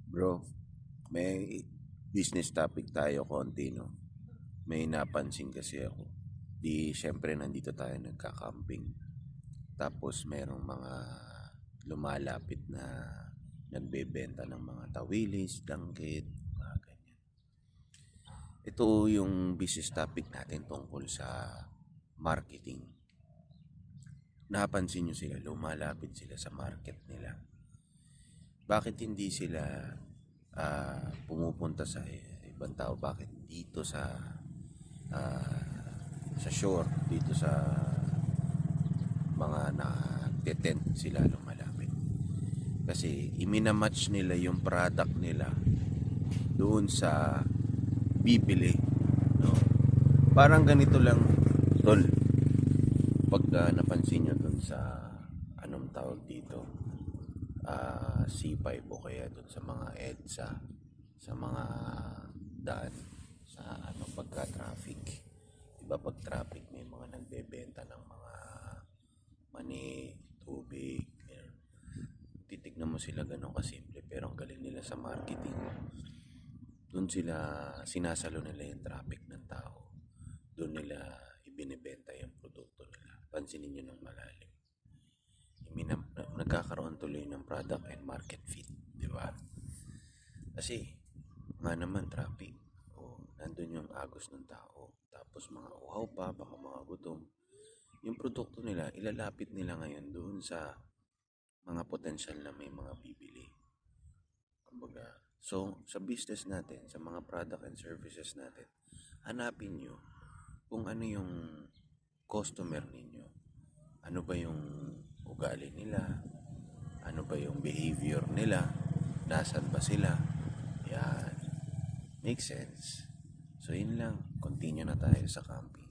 Bro, may business topic tayo konti, no? May napansin kasi ako. Di, syempre, nandito tayo nagka-camping. Tapos, merong mga lumalapit na nagbebenta ng mga tawilis, dangkit, mga ganyan. Ito yung business topic natin tungkol sa marketing. Napansin nyo sila, lumalapit sila sa market nila. Bakit hindi sila pumupunta sa ibang tao? Bakit dito sa shore, dito sa mga nagte-tent sila lumalapit? Kasi iminamatch nila yung product nila doon sa bibili, no? Parang ganito lang, tol. Pag napansin nyo doon sa anong tawag dito, C5 o kaya doon sa mga EDSA, sa mga daan, sa pagka-traffic. Diba pag traffic may mga nagbebenta ng mga mani, tubig, yan. Titignan mo sila ganun kasimple, pero ang galing nila sa marketing. Doon sila, sinasalo nila yung traffic ng tao. Doon nila ibinibenta yung produkto nila. Pansinin nyo ng malalim. Nagkakaroon tuloy ng product and market fit, di ba? Kasi nga naman traffic, nandun yung agos ng tao, tapos mga uhaw pa, baka mga gutom. Yung produkto nila, ilalapit nila ngayon doon sa mga potensyal na may mga bibili. Kumbaga, so sa business natin, sa mga product and services natin, hanapin nyo kung ano yung customer ninyo. Ano ba yung ugali nila? Ano ba yung behavior nila? Nasaan ba sila? Yan. Make sense. So, yun lang. Continue na tayo sa camping.